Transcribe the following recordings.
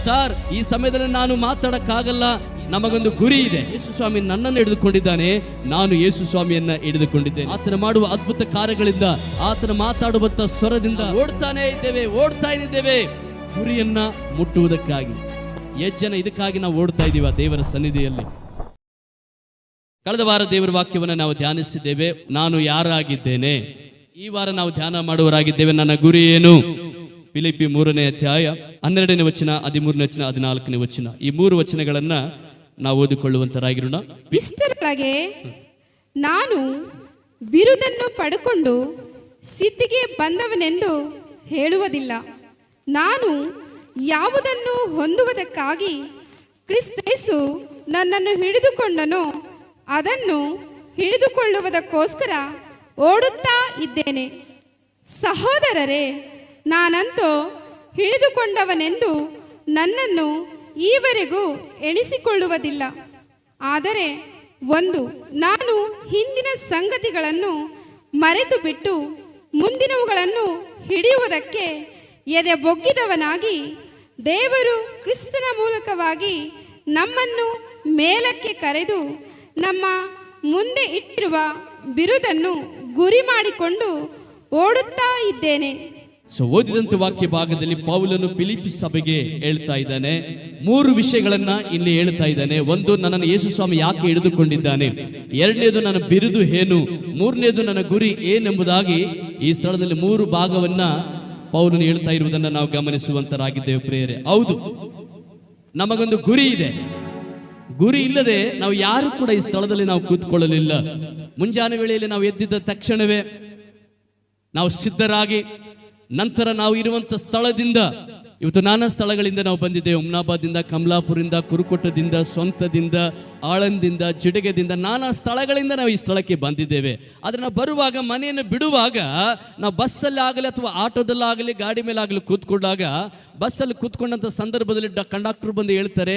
Sir ಈ ಸಮಯದಲ್ಲಿ ನಾನು ಮಾತಾಡಕ್ಕಾಗಲ್ಲ, ನಮಗೊಂದು ಗುರಿ ಇದೆ. ಯೇಸು ಸ್ವಾಮಿ ನನ್ನನ್ನು ಹಿಡಿದುಕೊಂಡಿದ್ದಾನೆ, ನಾನು ಯೇಸು ಸ್ವಾಮಿಯನ್ನ ಹಿಡಿದುಕೊಂಡಿದ್ದೇನೆ. ಆತನ ಮಾಡುವ ಅದ್ಭುತ ಕಾರ್ಯಗಳಿಂದ, ಆತನ ಮಾತಾಡುವಂತ ಸ್ವರದಿಂದ ಓಡ್ತಾ ಇದ್ದೇವೆ ಗುರಿಯನ್ನ ಮುಟ್ಟುವುದಕ್ಕಾಗಿ. ಎಷ್ಟು ಜನ ಇದಕ್ಕಾಗಿ ನಾವು ಓಡ್ತಾ ಇದ್ದೀವಿ ದೇವರ ಸನ್ನಿಧಿಯಲ್ಲಿ? ಕಳೆದ ವಾರ ದೇವರ ವಾಕ್ಯವನ್ನು ನಾವು ಧ್ಯಾನಿಸಿದ್ದೇವೆ. ನಾನು ಯಾರಾಗಿದ್ದೇನೆ. ಈ ವಾರ ನಾವು ಧ್ಯಾನ ಮಾಡುವವರಾಗಿದ್ದೇವೆ. ನನ್ನ ಗುರಿ ಏನು? ಫಿಲಿಪ್ಪಿ 3ನೇ ಅಧ್ಯಾಯ 12ನೇ ವಚನ, 13ನೇ ವಚನ, 14ನೇ ವಚನ, ಈ 3 ವಚನಗಳನ್ನ ನಾವು ಓದಿಕೊಳ್ಳುವಂತರಾಗಿರೋಣ. ಇಷ್ಟರೊಳಗೆ ನಾನು ಬಿರುದನ್ನು ಪಡೆದುಕೊಂಡು ಸಿದ್ಧಿಗೆ ಬಂದವನೆಂದು ಹೇಳುವುದಿಲ್ಲ. ನಾನು ಯಾವುದನ್ನು ಹೊಂದುವುದಕ್ಕಾಗಿ ಕ್ರಿಸ್ತೇಸು ನನ್ನನ್ನು ಹಿಡಿದುಕೊಂಡನೋ ಅದನ್ನು ಹಿಡಿದುಕೊಳ್ಳುವುದಕ್ಕೋಸ್ಕರ ಓಡುತ್ತಾ ಇದ್ದೇನೆ. ಸಹೋದರರೇ, ನಾನಂತೂ ಹಿಡಿದುಕೊಂಡವನೆಂದು ನನ್ನನ್ನು ಈವರೆಗೂ ಎಣಿಸಿಕೊಳ್ಳುವುದಿಲ್ಲ. ಆದರೆ ನಾನು ಹಿಂದಿನ ಸಂಗತಿಗಳನ್ನು ಮರೆತು ಬಿಟ್ಟು ಮುಂದಿನವುಗಳನ್ನು ಹಿಡಿಯುವುದಕ್ಕೆ ಎದೆ ಬೊಗ್ಗಿದವನಾಗಿ, ದೇವರು ಕ್ರಿಸ್ತನ ಮೂಲಕವಾಗಿ ನಮ್ಮನ್ನು ಮೇಲಕ್ಕೆ ಕರೆದು ನಮ್ಮ ಮುಂದೆ ಇಟ್ಟಿರುವ ಬಿರುದನ್ನು ಗುರಿ ಮಾಡಿಕೊಂಡು ಓಡುತ್ತಾ ಇದ್ದೇನೆ. ಓದಿದಂತ ವಾಕ್ಯ ಭಾಗದಲ್ಲಿ ಪೌಲನು ಫಿಲಿಪ್ಪಿ ಸಭೆಗೆ ಹೇಳ್ತಾ ಇದ್ದಾನೆ. 3 ವಿಷಯಗಳನ್ನ ಇಲ್ಲಿ ಹೇಳ್ತಾ ಇದ್ದಾನೆ. ಒಂದು, ನನ್ನನ್ನು ಯೇಸು ಸ್ವಾಮಿ ಯಾಕೆ ಹಿಡಿದುಕೊಂಡಿದ್ದಾನೆ. 2ನೇದು, ನನ್ನ ಬಿರುದು ಏನು. 3ನೇದು, ನನ್ನ ಗುರಿ ಏನೆಂಬುದಾಗಿ ಈ ಸ್ಥಳದಲ್ಲಿ 3 ಭಾಗವನ್ನ ಪೌಲನು ಹೇಳ್ತಾ ಇರುವುದನ್ನು ನಾವು ಗಮನಿಸುವಂತರಾಗಿದ್ದೇವೆ ಪ್ರಿಯರೇ. ಹೌದು, ನಮಗೊಂದು ಗುರಿ ಇದೆ. ಗುರಿ ಇಲ್ಲದೆ ನಾವು ಯಾರು ಕೂಡ ಈ ಸ್ಥಳದಲ್ಲಿ ನಾವು ಕೂತ್ಕೊಳ್ಳಲಿಲ್ಲ. ಮುಂಜಾನೆ ವೇಳೆಯಲ್ಲಿ ನಾವು ಎದ್ದಿದ್ದ ತಕ್ಷಣವೇ ನಾವು ಸಿದ್ಧರಾಗಿ, ನಂತರ ನಾವು ಇರುವಂತ ಸ್ಥಳದಿಂದ, ಇವತ್ತು ನಾನಾ ಸ್ಥಳಗಳಿಂದ ನಾವು ಬಂದಿದ್ದೇವೆ. ಹುಮ್ನಾಬಾದಿಂದ, ಕಮಲಾಪುರದಿಂದ, ಕುರುಕೋಟದಿಂದ, ಸ್ವಂತದಿಂದ, ಆಳಂದಿಂದ, ಜಿಡಗೆದಿಂದ, ನಾನಾ ಸ್ಥಳಗಳಿಂದ ನಾವು ಈ ಸ್ಥಳಕ್ಕೆ ಬಂದಿದ್ದೇವೆ. ಆದರೆ ನಾವು ಬರುವಾಗ, ಮನೆಯನ್ನು ಬಿಡುವಾಗ, ನಾವು ಬಸ್ಸಲ್ಲಿ ಆಗಲಿ ಅಥವಾ ಆಟೋದಲ್ಲಾಗಲಿ ಗಾಡಿ ಮೇಲೆ ಆಗಲಿ ಕೂತ್ಕೊಂಡಾಗ, ಬಸ್ಸಲ್ಲಿ ಕೂತ್ಕೊಂಡಂಥ ಸಂದರ್ಭದಲ್ಲಿ ಕಂಡಕ್ಟರ್ ಬಂದು ಹೇಳ್ತಾರೆ,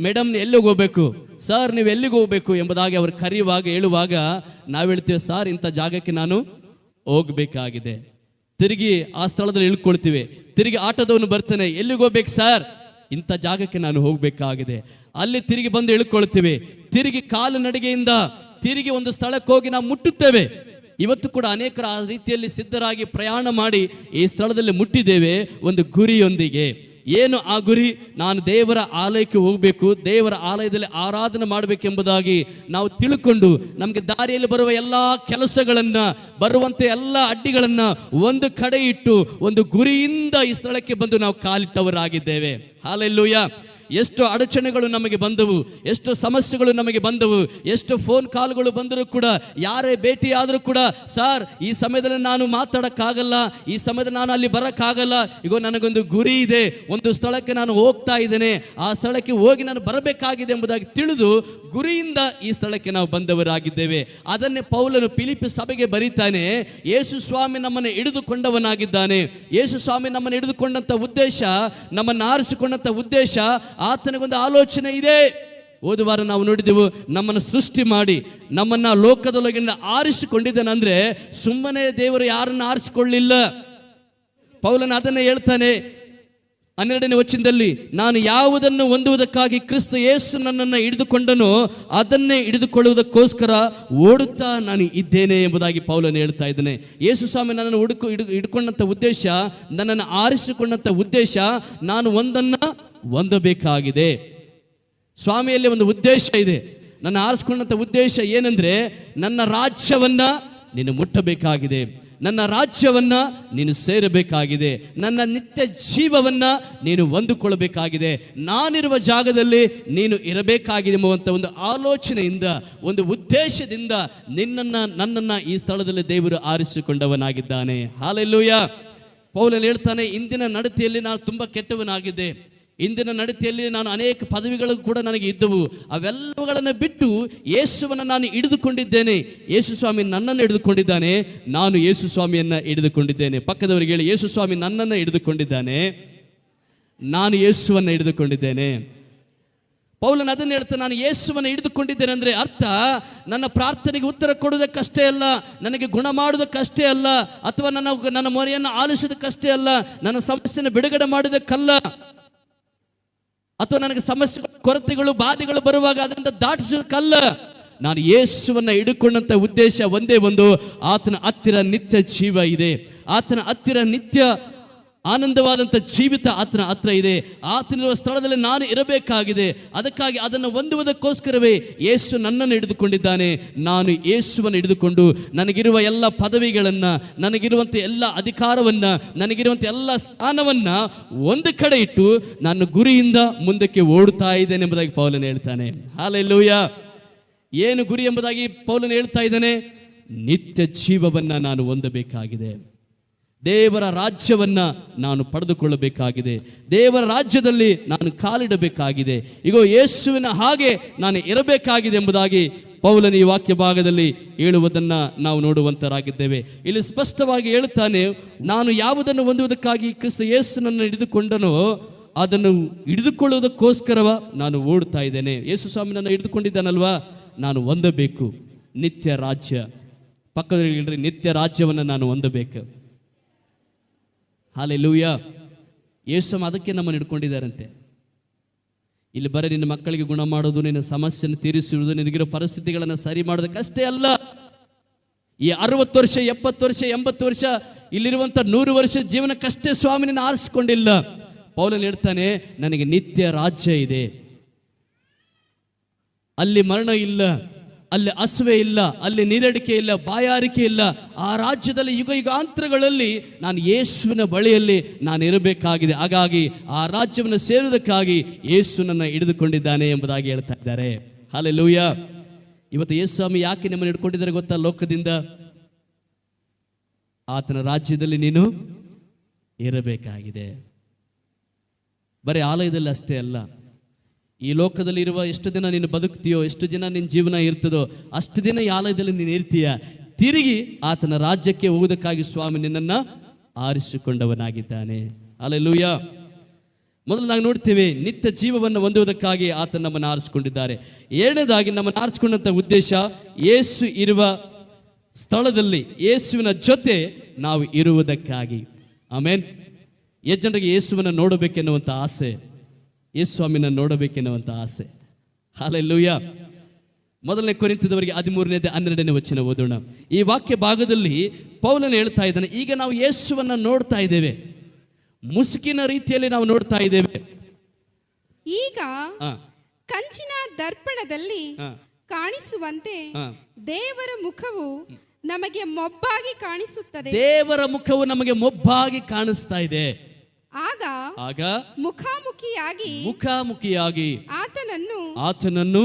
ಮೇಡಮ್ ಎಲ್ಲಿಗೆ ಹೋಗ್ಬೇಕು, ಸರ್ ನೀವು ಎಲ್ಲಿಗೆ ಹೋಗ್ಬೇಕು ಎಂಬುದಾಗಿ ಅವರು ಕರೆಯುವಾಗ, ಹೇಳುವಾಗ ನಾವು ಹೇಳ್ತೇವೆ, ಸರ್ ಇಂಥ ಜಾಗಕ್ಕೆ ನಾನು ಹೋಗ್ಬೇಕಾಗಿದೆ. ತಿರುಗಿ ಆ ಸ್ಥಳದಲ್ಲಿ ಇಳ್ಕೊಳ್ತೀವಿ. ತಿರುಗಿ ಆಟೋದವನು ಬರ್ತಾನೆ, ಎಲ್ಲಿಗೆ ಹೋಗ್ಬೇಕು ಸರ್, ಇಂಥ ಜಾಗಕ್ಕೆ ನಾನು ಹೋಗ್ಬೇಕಾಗಿದೆ. ಅಲ್ಲಿ ತಿರುಗಿ ಬಂದು ಇಳ್ಕೊಳ್ತೀವಿ. ತಿರುಗಿ ಕಾಲು ನಡಿಗೆಯಿಂದ ತಿರುಗಿ ಒಂದು ಸ್ಥಳಕ್ಕೆ ಹೋಗಿ ನಾವು ಮುಟ್ಟುತ್ತೇವೆ. ಇವತ್ತು ಕೂಡ ಅನೇಕರ ಆ ರೀತಿಯಲ್ಲಿ ಸಿದ್ಧರಾಗಿ ಪ್ರಯಾಣ ಮಾಡಿ ಈ ಸ್ಥಳದಲ್ಲಿ ಮುಟ್ಟಿದ್ದೇವೆ ಒಂದು ಗುರಿಯೊಂದಿಗೆ. ಏನು ಆ ಗುರಿ? ನಾನು ದೇವರ ಆಲಯಕ್ಕೆ ಹೋಗಬೇಕು, ದೇವರ ಆಲಯದಲ್ಲಿ ಆರಾಧನೆ ಮಾಡಬೇಕೆಂಬುದಾಗಿ ನಾವು ತಿಳ್ಕೊಂಡು, ನಮಗೆ ದಾರಿಯಲ್ಲಿ ಬರುವ ಎಲ್ಲ ಕೆಲಸಗಳನ್ನು, ಬರುವಂತೆ ಎಲ್ಲ ಅಡ್ಡಿಗಳನ್ನು ಒಂದು ಕಡೆ ಇಟ್ಟು ಒಂದು ಗುರಿಯಿಂದ ಈ ಸ್ಥಳಕ್ಕೆ ಬಂದು ನಾವು ಕಾಲಿಟ್ಟವರಾಗಿದ್ದೇವೆ. ಹಲ್ಲೆಲೂಯಾ. ಎಷ್ಟು ಅಡಚಣೆಗಳು ನಮಗೆ ಬಂದವು, ಎಷ್ಟು ಸಮಸ್ಯೆಗಳು ನಮಗೆ ಬಂದವು, ಎಷ್ಟು ಫೋನ್ ಕಾಲ್ಗಳು ಬಂದರೂ ಕೂಡ, ಯಾರೇ ಭೇಟಿ ಆದರೂ ಕೂಡ, ಸರ್ ಈ ಸಮಯದಲ್ಲಿ ನಾನು ಮಾತಾಡೋಕ್ಕಾಗಲ್ಲ, ಈ ಸಮಯದಲ್ಲಿ ನಾನು ಅಲ್ಲಿ ಬರೋಕ್ಕಾಗಲ್ಲ, ಈಗ ನನಗೊಂದು ಗುರಿ ಇದೆ, ಒಂದು ಸ್ಥಳಕ್ಕೆ ನಾನು ಹೋಗ್ತಾ ಇದ್ದೇನೆ, ಆ ಸ್ಥಳಕ್ಕೆ ಹೋಗಿ ನಾನು ಬರಬೇಕಾಗಿದೆ ಎಂಬುದಾಗಿ ತಿಳಿದು ಗುರಿಯಿಂದ ಈ ಸ್ಥಳಕ್ಕೆ ನಾವು ಬಂದವರಾಗಿದ್ದೇವೆ. ಅದನ್ನೇ ಪೌಲನು ಫಿಲಿಪ್ಪಿ ಸಭೆಗೆ ಬರೀತಾನೆ. ಯೇಸು ಸ್ವಾಮಿ ನಮ್ಮನ್ನು ಹಿಡಿದುಕೊಂಡವನಾಗಿದ್ದಾನೆ. ಯೇಸು ಸ್ವಾಮಿ ನಮ್ಮನ್ನು ಹಿಡಿದುಕೊಂಡಂಥ ಉದ್ದೇಶ, ನಮ್ಮನ್ನು ಆರಿಸಿಕೊಂಡಂಥ ಉದ್ದೇಶ, ಆತನಿಗೊಂದು ಆಲೋಚನೆ ಇದೆ. ಹೋದವಾರ ನಾವು ನೋಡಿದೆವು, ನಮ್ಮನ್ನು ಸೃಷ್ಟಿ ಮಾಡಿ ನಮ್ಮನ್ನ ಲೋಕದೊಳಗಿಂದ ಆರಿಸಿಕೊಂಡಿದ್ದಾನಂದ್ರೆ ಸುಮ್ಮನೆ ದೇವರು ಯಾರನ್ನು ಆರಿಸಿಕೊಳ್ಳಿಲ್ಲ. ಪೌಲನು ಅದನ್ನೇ ಹೇಳ್ತಾನೆ 12ನೇ ವಚನದಲ್ಲಿ, ನಾನು ಯಾವುದನ್ನು ಹೊಂದುವುದಕ್ಕಾಗಿ ಕ್ರಿಸ್ತ ಯೇಸು ನನ್ನನ್ನು ಹಿಡಿದುಕೊಂಡನೋ ಅದನ್ನೇ ಹಿಡಿದುಕೊಳ್ಳುವುದಕ್ಕೋಸ್ಕರ ಓಡುತ್ತಾ ನಾನು ಇದ್ದೇನೆ ಎಂಬುದಾಗಿ ಪೌಲನು ಹೇಳ್ತಾ ಇದ್ದಾನೆ. ಯೇಸು ಸ್ವಾಮಿ ನನ್ನನ್ನು ಹಿಡ್ಕೊಂಡಂಥ ಉದ್ದೇಶ, ನನ್ನನ್ನು ಆರಿಸಿಕೊಂಡಂಥ ಉದ್ದೇಶ, ನಾನು ಒಂದನ್ನು ಹೊಂದಬೇಕಾಗಿದೆ. ಸ್ವಾಮಿಯಲ್ಲಿ ಒಂದು ಉದ್ದೇಶ ಇದೆ. ನನ್ನ ಆರಿಸಿಕೊಂಡಂಥ ಉದ್ದೇಶ ಏನಂದ್ರೆ, ನನ್ನ ರಾಜ್ಯವನ್ನ ನೀನು ಮುಟ್ಟಬೇಕಾಗಿದೆ, ನನ್ನ ರಾಜ್ಯವನ್ನ ನೀನು ಸೇರಬೇಕಾಗಿದೆ, ನನ್ನ ನಿತ್ಯ ಜೀವವನ್ನ ನೀನು ಹೊಂದಿಕೊಳ್ಳಬೇಕಾಗಿದೆ, ನಾನಿರುವ ಜಾಗದಲ್ಲಿ ನೀನು ಇರಬೇಕಾಗಿದೆ ಎಂಬುವಂಥ ಒಂದು ಆಲೋಚನೆಯಿಂದ, ಒಂದು ಉದ್ದೇಶದಿಂದ ನನ್ನನ್ನು ಈ ಸ್ಥಳದಲ್ಲಿ ದೇವರು ಆರಿಸಿಕೊಂಡವನಾಗಿದ್ದಾನೆ. ಹಲ್ಲೆಲೂಯಾ. ಪೌಲನು ಹೇಳ್ತಾನೆ, ಇಂದಿನ ನಡತೆಯಲ್ಲಿ ನಾನು ತುಂಬ ಕೆಟ್ಟವನಾಗಿದ್ದೆ, ಇಂದಿನ ನಡತೆಯಲ್ಲಿ ನಾನು ಅನೇಕ ಪದವಿಗಳು ಕೂಡ ನನಗೆ ಇದ್ದವು, ಅವೆಲ್ಲವುಗಳನ್ನು ಬಿಟ್ಟು ಯೇಸುವನ್ನು ನಾನು ಹಿಡಿದುಕೊಂಡಿದ್ದೇನೆ. ಯೇಸು ಸ್ವಾಮಿ ನನ್ನನ್ನು ಹಿಡಿದುಕೊಂಡಿದ್ದಾನೆ, ನಾನು ಯೇಸು ಸ್ವಾಮಿಯನ್ನು ಹಿಡಿದುಕೊಂಡಿದ್ದೇನೆ. ಪಕ್ಕದವರಿಗೆ ಹೇಳಿ, ಯೇಸು ಸ್ವಾಮಿ ನನ್ನನ್ನು ಹಿಡಿದುಕೊಂಡಿದ್ದಾನೆ, ನಾನು ಯೇಸುವನ್ನು ಹಿಡಿದುಕೊಂಡಿದ್ದೇನೆ. ಪೌಲನು ಅದನ್ನು ಹೇಳ್ತಾನೆ, ನಾನು ಯೇಸುವನ್ನು ಹಿಡಿದುಕೊಂಡಿದ್ದೇನೆ ಅಂದರೆ ಅರ್ಥ ನನ್ನ ಪ್ರಾರ್ಥನೆಗೆ ಉತ್ತರ ಕೊಡುವುದಕ್ಕಷ್ಟೇ ಅಲ್ಲ, ನನಗೆ ಗುಣ ಮಾಡುವುದಕ್ಕಷ್ಟೇ ಅಲ್ಲ, ಅಥವಾ ನನ್ನ ಮೊರೆಯನ್ನು ಆಲಿಸೋದಕ್ಕಷ್ಟೇ ಅಲ್ಲ, ನನ್ನ ಸಮಸ್ಯೆಯನ್ನು ಬಿಡುಗಡೆ ಮಾಡುವುದಕ್ಕಲ್ಲ. ಅಥವಾ ನನಗೆ ಸಮಸ್ಯೆಗಳು, ಕೊರತೆಗಳು, ಬಾಧೆಗಳು ಬರುವಾಗ ಅದರಿಂದ ದಾಟಿಸೋದಕ್ಕಲ್ಲ. ನಾನು ಯೇಸುವನ್ನ ಹಿಡ್ಕೊಂಡಂತ ಉದ್ದೇಶ ಒಂದೇ ಒಂದು, ಆತನ ಹತ್ತಿರ ನಿತ್ಯ ಜೀವ ಇದೆ, ಆತನ ಹತ್ತಿರ ನಿತ್ಯ ಆನಂದವಾದಂಥ ಜೀವಿತ ಆತನ ಹತ್ರ ಇದೆ. ಆತನಿರುವ ಸ್ಥಳದಲ್ಲಿ ನಾನು ಇರಬೇಕಾಗಿದೆ. ಅದಕ್ಕಾಗಿ ಅದನ್ನು ಹೊಂದುವುದಕ್ಕೋಸ್ಕರವೇ ಯೇಸು ನನ್ನನ್ನು ಹಿಡಿದುಕೊಂಡಿದ್ದಾನೆ. ನಾನು ಯೇಸುವನ್ನು ಹಿಡಿದುಕೊಂಡು ನನಗಿರುವ ಎಲ್ಲ ಪದವಿಗಳನ್ನು, ನನಗಿರುವಂಥ ಎಲ್ಲ ಅಧಿಕಾರವನ್ನು, ನನಗಿರುವಂಥ ಎಲ್ಲ ಸ್ಥಾನವನ್ನು ಒಂದು ಕಡೆ ಇಟ್ಟು ನಾನು ಗುರಿಯಿಂದ ಮುಂದಕ್ಕೆ ಓಡುತ್ತಾ ಇದ್ದೇನೆ ಎಂಬುದಾಗಿ ಪೌಲನು ಹೇಳ್ತಾನೆ. ಹಲ್ಲೆಲೂಯ. ಏನು ಗುರಿ ಎಂಬುದಾಗಿ ಪೌಲನು ಹೇಳ್ತಾ ಇದ್ದಾನೆ? ನಿತ್ಯ ಜೀವವನ್ನು ನಾನು ಹೊಂದಬೇಕಾಗಿದೆ. ದೇವರ ರಾಜ್ಯವನ್ನ ನಾನು ಪಡೆದುಕೊಳ್ಳಬೇಕಾಗಿದೆ. ದೇವರ ರಾಜ್ಯದಲ್ಲಿ ನಾನು ಕಾಲಿಡಬೇಕಾಗಿದೆ. ಈಗ ಯೇಸುವಿನ ಹಾಗೆ ನಾನು ಇರಬೇಕಾಗಿದೆ ಎಂಬುದಾಗಿ ಪೌಲನ ಈ ವಾಕ್ಯ ಭಾಗದಲ್ಲಿ ಹೇಳುವುದನ್ನು ನಾವು ನೋಡುವಂತರಾಗಿದ್ದೇವೆ. ಇಲ್ಲಿ ಸ್ಪಷ್ಟವಾಗಿ ಹೇಳುತ್ತಾನೆ, ನಾನು ಯಾವುದನ್ನು ಹೊಂದುವುದಕ್ಕಾಗಿ ಕ್ರಿಸ್ತ ಯೇಸುನನ್ನು ಹಿಡಿದುಕೊಂಡನೋ ಅದನ್ನು ಹಿಡಿದುಕೊಳ್ಳುವುದಕ್ಕೋಸ್ಕರವ ನಾನು ಓಡ್ತಾ ಇದ್ದೇನೆ. ಯೇಸು ಸ್ವಾಮಿನನ್ನು ಹಿಡಿದುಕೊಂಡಿದ್ದಾನಲ್ವಾ, ನಾನು ಹೊಂದಬೇಕು ನಿತ್ಯ ರಾಜ್ಯ. ಪಕ್ಕದಲ್ಲಿ ನಿತ್ಯ ರಾಜ್ಯವನ್ನು ನಾನು ಹೊಂದಬೇಕು. ಹಲ್ಲೆಲೂಯ. ಯೇಸು ಅದಕ್ಕೆ ನಮ್ಮನ್ನು ಹಿಡ್ಕೊಂಡಿದ್ದಾರಂತೆ. ಇಲ್ಲಿ ಬರೀ ನಿನ್ನ ಮಕ್ಕಳಿಗೆ ಗುಣ ಮಾಡೋದು, ನಿನ್ನ ಸಮಸ್ಯೆಯನ್ನು ತೀರಿಸುವುದು, ನಿನಗಿರೋ ಪರಿಸ್ಥಿತಿಗಳನ್ನು ಸರಿ ಮಾಡೋದಕ್ಕಷ್ಟೇ ಅಲ್ಲ. ಈ 60 ವರ್ಷ, 70 ವರ್ಷ, 80 ವರ್ಷ, ಇಲ್ಲಿರುವಂಥ 100 ವರ್ಷ ಜೀವನಕ್ಕಷ್ಟೇ ಸ್ವಾಮಿನ ಆರಿಸಿಕೊಂಡಿಲ್ಲ. ಪೌಲನು ಹೇಳ್ತಾನೆ, ನನಗೆ ನಿತ್ಯ ರಾಜ್ಯ ಇದೆ. ಅಲ್ಲಿ ಮರಣ ಇಲ್ಲ, ಅಲ್ಲಿ ಹಸುವೆ ಇಲ್ಲ, ಅಲ್ಲಿ ನೀರಡಿಕೆ ಇಲ್ಲ, ಬಾಯಾರಿಕೆ ಇಲ್ಲ. ಆ ರಾಜ್ಯದಲ್ಲಿ ಯುಗ ಯುಗಾಂತರಗಳಲ್ಲಿ ನಾನು ಯೇಸುವಿನ ಬಳಿಯಲ್ಲಿ ನಾನು ಇರಬೇಕಾಗಿದೆ. ಹಾಗಾಗಿ ಆ ರಾಜ್ಯವನ್ನು ಸೇರುವುದಕ್ಕಾಗಿ ಯೇಸು ನನ್ನ ಹಿಡಿದುಕೊಂಡಿದ್ದಾನೆ ಎಂಬುದಾಗಿ ಹೇಳ್ತಾ ಇದ್ದಾರೆ. ಹಲ್ಲೆಲೂಯ. ಇವತ್ತು ಯೇಸು ಸ್ವಾಮಿ ಯಾಕೆ ನಮ್ಮನ್ನು ಹಿಡ್ಕೊಂಡಿದ್ದಾರೆ ಗೊತ್ತಾ? ಲೋಕದಿಂದ ಆತನ ರಾಜ್ಯದಲ್ಲಿ ನೀನು ಇರಬೇಕಾಗಿದೆ. ಬರೀ ಆಲಯದಲ್ಲಿ ಅಷ್ಟೇ ಅಲ್ಲ, ಈ ಲೋಕದಲ್ಲಿ ಇರುವ ಎಷ್ಟು ದಿನ ನೀನು ಬದುಕ್ತೀಯೋ, ಎಷ್ಟು ದಿನ ನಿನ್ನ ಜೀವನ ಇರ್ತದೋ ಅಷ್ಟು ದಿನ ಈ ಆಲಯದಲ್ಲಿ ನೀನು ಇರ್ತೀಯ. ತಿರುಗಿ ಆತನ ರಾಜ್ಯಕ್ಕೆ ಹೋಗುವುದಕ್ಕಾಗಿ ಸ್ವಾಮಿ ನಿನ್ನನ್ನು ಆರಿಸಿಕೊಂಡವನಾಗಿದ್ದಾನೆ. ಹಲ್ಲೆಲೂಯ. ಮೊದಲು ನಾವು ನೋಡ್ತೇವೆ, ನಿತ್ಯ ಜೀವವನ್ನು ಹೊಂದುವುದಕ್ಕಾಗಿ ಆತನ ನಮ್ಮನ್ನು ಆರಿಸಿಕೊಂಡಿದ್ದಾರೆ. ಎರಡನೇದಾಗಿ ನಮ್ಮನ್ನು ಆರಿಸಿಕೊಂಡಂಥ ಉದ್ದೇಶ, ಯೇಸು ಇರುವ ಸ್ಥಳದಲ್ಲಿ ಯೇಸುವಿನ ಜೊತೆ ನಾವು ಇರುವುದಕ್ಕಾಗಿ. ಆಮೇನ್. ಎಷ್ಟು ಜನರಿಗೆ ಯೇಸುವನ್ನು ನೋಡಬೇಕೆನ್ನುವಂಥ ಆಸೆ, ಯೇಸು ಸ್ವಾಮಿನ ನೋಡಬೇಕೆನ್ನುವಂಥ ಆಸೆ. ಹಲ್ಲೆಲೂಯ. ಮೊದಲನೇ ಕೊರಿಂಥದವರಿಗೆ 13:12 ವಚನ ಓದೋಣ. ಈ ವಾಕ್ಯ ಭಾಗದಲ್ಲಿ ಪೌಲನು ಹೇಳ್ತಾ ಇದ್ದಾನೆ, ಈಗ ನಾವು ಯೇಸುವನ್ನು ನೋಡ್ತಾ ಇದ್ದೇವೆ, ಮುಸುಕಿನ ರೀತಿಯಲ್ಲಿ ನಾವು ನೋಡ್ತಾ ಇದ್ದೇವೆ. ಈಗ ಕಂಚಿನ ದರ್ಪಣದಲ್ಲಿ ಕಾಣಿಸುವಂತೆ ದೇವರ ಮುಖವು ನಮಗೆ ಮೊಬ್ಬಾಗಿ ಕಾಣಿಸುತ್ತದೆ. ದೇವರ ಮುಖವು ನಮಗೆ ಮೊಬ್ಬಾಗಿ ಕಾಣಿಸ್ತಾ ಇದೆ. ಆಗ ಮುಖಾಮುಖಿಯಾಗಿ ಆತನನ್ನು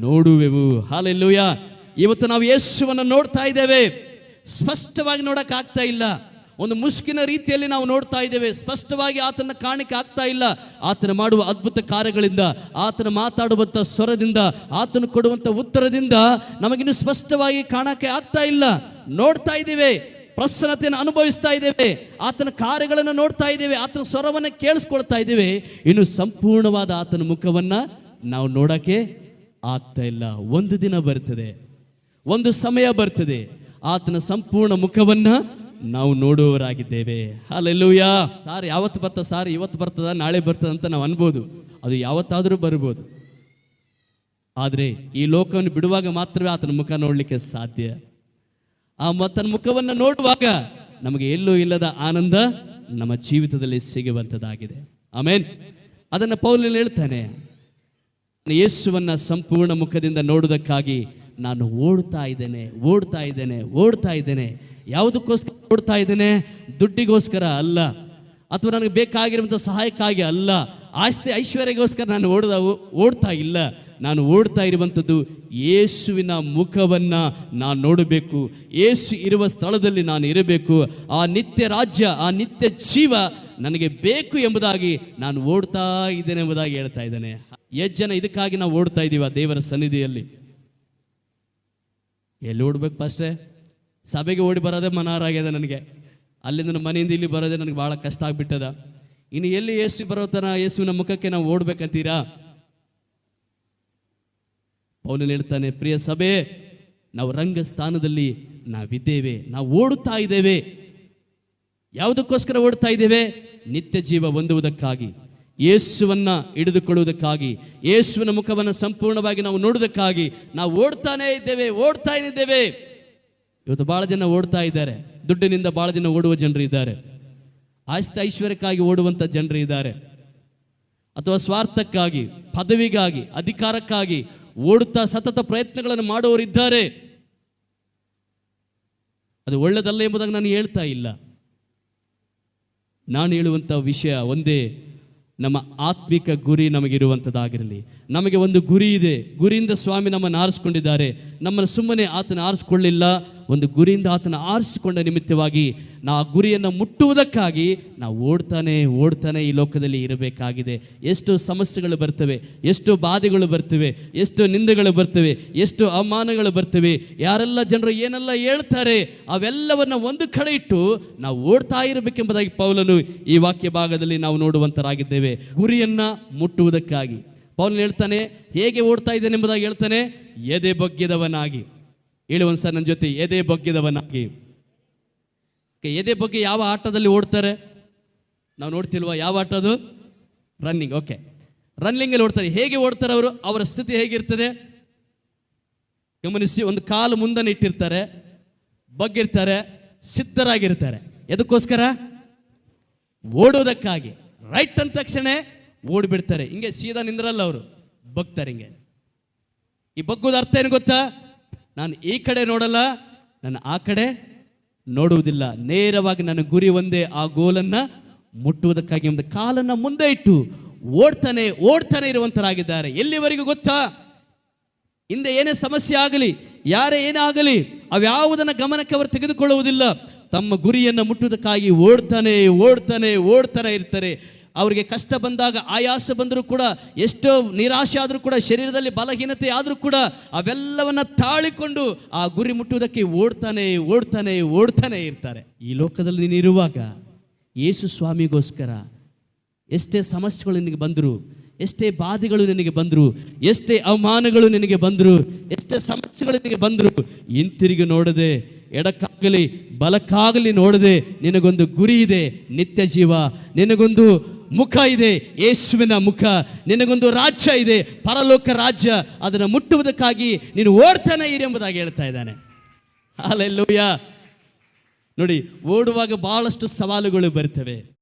ನೋಡುವೆವು. ಹಲ್ಲೆಲೂಯ. ಇವತ್ತು ನಾವು ಯೇಸುವನ್ನು ನೋಡ್ತಾ ಇದ್ದೇವೆ, ಸ್ಪಷ್ಟವಾಗಿ ನೋಡಕ್ ಆಗ್ತಾ ಇಲ್ಲ. ಒಂದು ಮುಸುಕಿನ ರೀತಿಯಲ್ಲಿ ನಾವು ನೋಡ್ತಾ ಇದ್ದೇವೆ, ಸ್ಪಷ್ಟವಾಗಿ ಆತನ ಕಾಣಿಕೆ ಆಗ್ತಾ ಇಲ್ಲ. ಆತನ ಮಾಡುವ ಅದ್ಭುತ ಕಾರ್ಯಗಳಿಂದ, ಆತನ ಮಾತಾಡುವಂಥ ಸ್ವರದಿಂದ, ಆತನು ಕೊಡುವಂಥ ಉತ್ತರದಿಂದ ನಮಗಿನ್ನು ಸ್ಪಷ್ಟವಾಗಿ ಕಾಣಕ್ಕೆ ಆಗ್ತಾ ಇಲ್ಲ. ನೋಡ್ತಾ ಇದ್ದೇವೆ, ಪ್ರಸನ್ನತೆಯನ್ನು ಅನುಭವಿಸ್ತಾ ಇದ್ದೇವೆ, ಆತನ ಕಾರ್ಯಗಳನ್ನು ನೋಡ್ತಾ ಇದ್ದೇವೆ, ಆತನ ಸ್ವರವನ್ನು ಕೇಳಿಸ್ಕೊಳ್ತಾ ಇದ್ದೇವೆ. ಇನ್ನು ಸಂಪೂರ್ಣವಾದ ಆತನ ಮುಖವನ್ನು ನಾವು ನೋಡಕ್ಕೆ ಆಗ್ತಾ ಇಲ್ಲ. ಒಂದು ದಿನ ಬರ್ತದೆ, ಒಂದು ಸಮಯ ಬರ್ತದೆ, ಆತನ ಸಂಪೂರ್ಣ ಮುಖವನ್ನು ನಾವು ನೋಡುವವರಾಗಿದ್ದೇವೆ. ಹಲ್ಲೆಲೂಯ. ಸಾರ್ ಯಾವತ್ತು ಬರ್ತದ, ಸಾರ್ ಇವತ್ತು ಬರ್ತದ, ನಾಳೆ ಬರ್ತದ ಅಂತ ನಾವು ಅನ್ಬೋದು. ಅದು ಯಾವತ್ತಾದರೂ ಬರ್ಬೋದು. ಆದರೆ ಈ ಲೋಕವನ್ನು ಬಿಡುವಾಗ ಮಾತ್ರವೇ ಆತನ ಮುಖ ನೋಡಲಿಕ್ಕೆ ಸಾಧ್ಯ. ಆ ತನ್ನ ಮುಖವನ್ನು ನೋಡುವಾಗ ನಮಗೆ ಎಲ್ಲೂ ಇಲ್ಲದ ಆನಂದ ನಮ್ಮ ಜೀವಿತದಲ್ಲಿ ಸಿಗುವಂಥದ್ದಾಗಿದೆ. ಆಮೇನ್. ಅದನ್ನು ಪೌಲನು ಹೇಳ್ತಾನೆ, ಯೇಸುವನ್ನ ಸಂಪೂರ್ಣ ಮುಖದಿಂದ ನೋಡುವುದಕ್ಕಾಗಿ ನಾನು ಓಡ್ತಾ ಇದ್ದೇನೆ. ಯಾವುದಕ್ಕೋಸ್ಕರ ಓಡ್ತಾ ಇದ್ದೇನೆ? ದುಡ್ಡಿಗೋಸ್ಕರ ಅಲ್ಲ, ಅಥವಾ ನನಗೆ ಬೇಕಾಗಿರುವಂಥ ಸಹಾಯಕ್ಕಾಗಿ ಅಲ್ಲ, ಆಸ್ತಿ ಐಶ್ವರ್ಯಗೋಸ್ಕರ ನಾನು ಓಡ್ತಾ ಇಲ್ಲ. ನಾನು ಓಡ್ತಾ ಇರುವಂಥದ್ದು ಯೇಸುವಿನ ಮುಖವನ್ನು ನಾನು ನೋಡಬೇಕು, ಯೇಸು ಇರುವ ಸ್ಥಳದಲ್ಲಿ ನಾನು ಇರಬೇಕು. ಆ ನಿತ್ಯ ರಾಜ್ಯ, ಆ ನಿತ್ಯ ಜೀವ ನನಗೆ ಬೇಕು ಎಂಬುದಾಗಿ ನಾನು ಓಡ್ತಾ ಇದ್ದೇನೆ ಎಂಬುದಾಗಿ ಹೇಳ್ತಾ ಇದ್ದೇನೆ. ಎಷ್ಟು ಜನ ಇದಕ್ಕಾಗಿ ನಾವು ಓಡ್ತಾ ಇದ್ದೀವ ದೇವರ ಸನ್ನಿಧಿಯಲ್ಲಿ? ಎಲ್ಲಿ ಓಡ್ಬೇಕು ಪಾಸ್ಟ್ರೆ? ಸಭೆಗೆ ಓಡಿ ಬರೋದೇ ಮನಾರಾಗ್ಯದ ನನಗೆ. ಅಲ್ಲಿಂದ ನಮ್ಮ ಮನೆಯಿಂದ ಇಲ್ಲಿ ಬರೋದೇ ನನಗೆ ಭಾಳ ಕಷ್ಟ ಆಗಿಬಿಟ್ಟದ. ಇನ್ನು ಎಲ್ಲಿ ಯೇಸು ಬರೋತನ ಯೇಸುವಿನ ಮುಖಕ್ಕೆ ನಾವು ಓಡ್ಬೇಕಂತೀರಾ? ಪೌಲನು ಹೇಳ್ತಾನೆ, ಪ್ರಿಯ ಸಭೆ, ನಾವು ರಂಗಸ್ಥಾನದಲ್ಲಿ ನಾವಿದ್ದೇವೆ, ನಾವು ಓಡುತ್ತಾ ಇದ್ದೇವೆ. ಯಾವುದಕ್ಕೋಸ್ಕರ ಓಡ್ತಾ ಇದ್ದೇವೆ? ನಿತ್ಯ ಜೀವ ಹೊಂದುವುದಕ್ಕಾಗಿ, ಯೇಸುವನ್ನ ಹಿಡಿದುಕೊಳ್ಳುವುದಕ್ಕಾಗಿ, ಯೇಸುವಿನ ಮುಖವನ್ನು ಸಂಪೂರ್ಣವಾಗಿ ನಾವು ನೋಡುವುದಕ್ಕಾಗಿ ನಾವು ಓಡ್ತಾನೇ ಇದ್ದೇವೆ. ಇವತ್ತು ಬಹಳ ಜನ ಓಡ್ತಾ ಇದ್ದಾರೆ. ದುಡ್ಡಿನಿಂದ ಬಹಳ ಜನ ಓಡುವ ಜನರು ಇದ್ದಾರೆ. ಆಸ್ತಿ ಐಶ್ವರ್ಯಕ್ಕಾಗಿ ಓಡುವಂಥ ಜನರು ಇದ್ದಾರೆ. ಅಥವಾ ಸ್ವಾರ್ಥಕ್ಕಾಗಿ, ಪದವಿಗಾಗಿ, ಅಧಿಕಾರಕ್ಕಾಗಿ ಓಡುತ್ತಾ ಸತತ ಪ್ರಯತ್ನಗಳನ್ನು ಮಾಡುವವರಿದ್ದಾರೆ. ಅದು ಒಳ್ಳೆಯದಲ್ಲ ಎಂಬುದಾಗಿ ನಾನು ಹೇಳ್ತಾ ಇಲ್ಲ. ನಾನು ಹೇಳುವಂಥ ವಿಷಯ ಒಂದೇ, ನಮ್ಮ ಆತ್ಮಿಕ ಗುರಿ ನಮಗಿರುವಂಥದ್ದಾಗಿರಲಿ. ನಮಗೆ ಒಂದು ಗುರಿ ಇದೆ. ಗುರಿಯಿಂದ ಸ್ವಾಮಿ ನಮ್ಮನ್ನು ಆರಿಸ್ಕೊಂಡಿದ್ದಾರೆ. ನಮ್ಮನ್ನು ಸುಮ್ಮನೆ ಆತನ ಆರಿಸ್ಕೊಳ್ಳಿಲ್ಲ, ಒಂದು ಗುರಿಯಿಂದ ಆತನ ಆರಿಸಿಕೊಂಡ ನಿಮಿತ್ತವಾಗಿ ನಾವು ಆ ಗುರಿಯನ್ನು ಮುಟ್ಟುವುದಕ್ಕಾಗಿ ನಾವು ಓಡ್ತಾನೆ ಈ ಲೋಕದಲ್ಲಿ ಇರಬೇಕಾಗಿದೆ. ಎಷ್ಟು ಸಮಸ್ಯೆಗಳು ಬರ್ತವೆ, ಎಷ್ಟು ಬಾಧೆಗಳು ಬರ್ತವೆ, ಎಷ್ಟು ನಿಂದೆಗಳು ಬರ್ತವೆ, ಎಷ್ಟು ಅವಮಾನಗಳು ಬರ್ತವೆ, ಯಾರೆಲ್ಲ ಜನರು ಏನೆಲ್ಲ ಹೇಳ್ತಾರೆ, ಅವೆಲ್ಲವನ್ನು ಒಂದು ಕಡೆ ಇಟ್ಟು ನಾವು ಓಡ್ತಾ ಇರಬೇಕೆಂಬುದಾಗಿ ಪೌಲನು ಈ ವಾಕ್ಯ ಭಾಗದಲ್ಲಿ ನಾವು ನೋಡುವಂತರಾಗಿದ್ದೇವೆ. ಗುರಿಯನ್ನು ಮುಟ್ಟುವುದಕ್ಕಾಗಿ ಪೌಲನು ಹೇಳ್ತಾನೆ, ಹೇಗೆ ಓಡ್ತಾ ಇದ್ದೇನೆ ಎಂಬುದಾಗಿ ಹೇಳ್ತಾನೆ, ಎದೆ ಬಗ್ಗಿದವನಾಗಿ. ಹೇಳಿ ಒಂದ್ಸಲ ನನ್ನ ಜೊತೆ, ಎದೆ ಬಗ್ಗಿದವನಾಗಿ. ಎದೆ ಬಗ್ಗೆ ಯಾವ ಆಟದಲ್ಲಿ ಓಡ್ತಾರೆ ನಾವು ನೋಡ್ತಿಲ್ವಾ? ಯಾವ ಆಟ ಅದು? ರನ್ನಿಂಗ್. ಓಕೆ, ರನ್ನಿಂಗಲ್ಲಿ ಓಡ್ತಾರೆ. ಹೇಗೆ ಓಡ್ತಾರೆ ಅವರು? ಅವರ ಸ್ಥಿತಿ ಹೇಗಿರ್ತದೆ ಗಮನಿಸಿ. ಒಂದು ಕಾಲು ಮುಂದನೆ ಇಟ್ಟಿರ್ತಾರೆ, ಬಗ್ಗಿರ್ತಾರೆ, ಸಿದ್ಧರಾಗಿರ್ತಾರೆ. ಎದಕ್ಕೋಸ್ಕರ? ಓಡೋದಕ್ಕಾಗಿ. ರೈಟ್ ಅಂದ ತಕ್ಷಣ ಓಡಿಬಿಡ್ತಾರೆ. ಹಿಂಗೆ ಸೀದಾ ನಿಂದ್ರಲ್ಲ ಅವರು, ಬಗ್ತಾರೆ ಹಿಂಗೆ. ಈ ಬಗ್ಗೋದು ಅರ್ಥ ಏನು ಗೊತ್ತಾ? ನಾನು ಈ ಕಡೆ ನೋಡಲ್ಲ, ನಾನು ಆ ಕಡೆ ನೋಡುವುದಿಲ್ಲ. ನೇರವಾಗಿ ನನ್ನ ಗುರಿ ಒಂದೇ, ಆ ಗೋಲನ್ನು ಮುಟ್ಟುವುದಕ್ಕಾಗಿ ಒಂದು ಕಾಲನ್ನು ಮುಂದೆ ಇಟ್ಟು ಓಡ್ತಾನೆ ಇರುವಂತರಾಗಿದ್ದಾರೆ. ಎಲ್ಲಿವರೆಗೂ ಗೊತ್ತಾ? ಹಿಂದೆ ಏನೇ ಸಮಸ್ಯೆ ಆಗಲಿ, ಯಾರೇ ಏನೇ ಆಗಲಿ, ಅವ್ಯಾವುದನ್ನು ಗಮನಕ್ಕೆ ಅವರು ತೆಗೆದುಕೊಳ್ಳುವುದಿಲ್ಲ. ತಮ್ಮ ಗುರಿಯನ್ನು ಮುಟ್ಟುವುದಕ್ಕಾಗಿ ಓಡ್ತಾನೆ ಇರ್ತಾರೆ. ಅವರಿಗೆ ಕಷ್ಟ ಬಂದಾಗ, ಆಯಾಸ ಬಂದರೂ ಕೂಡ, ಎಷ್ಟೋ ನಿರಾಶೆ ಆದರೂ ಕೂಡ, ಶರೀರದಲ್ಲಿ ಬಲಹೀನತೆ ಆದರೂ ಕೂಡ ಅವೆಲ್ಲವನ್ನ ತಾಳಿಕೊಂಡು ಆ ಗುರಿ ಮುಟ್ಟುವುದಕ್ಕೆ ಓಡ್ತಾನೆ ಇರ್ತಾರೆ. ಈ ಲೋಕದಲ್ಲಿ ನೀನಿರುವಾಗ ಯೇಸು ಸ್ವಾಮಿಗೋಸ್ಕರ ಎಷ್ಟೇ ಸಮಸ್ಯೆಗಳು ನಿನಗೆ ಬಂದರು, ಎಷ್ಟೇ ಬಾಧೆಗಳು ನಿನಗೆ ಬಂದರು, ಎಷ್ಟೇ ಅವಮಾನಗಳು ನಿನಗೆ ಬಂದರು, ಎಷ್ಟೇ ಸಮಸ್ಯೆಗಳು ನಿನಗೆ ಬಂದರು, ಹಿಂತಿರುಗಿ ನೋಡದೆ, ಎಡಕ್ಕಾಗಲಿ ಬಲಕ್ಕಾಗಲಿ ನೋಡದೆ, ನಿನಗೊಂದು ಗುರಿ ಇದೆ, ನಿತ್ಯ ಜೀವ. ನಿನಗೊಂದು ಮುಖ ಇದೆ, ಯೇಸುವಿನ ಮುಖ. ನಿನಗೊಂದು ರಾಜ್ಯ ಇದೆ, ಪರಲೋಕ ರಾಜ್ಯ. ಅದನ್ನು ಮುಟ್ಟುವುದಕ್ಕಾಗಿ ನೀನು ಓಡ್ತಾನೆ ಇರಿ ಎಂಬುದಾಗಿ ಹೇಳ್ತಾ ಇದ್ದಾನೆ. ಹಲ್ಲೆಲೂಯಾ. ನೋಡಿ, ಓಡುವಾಗ ಬಹಳಷ್ಟು ಸವಾಲುಗಳು ಬರ್ತವೆ.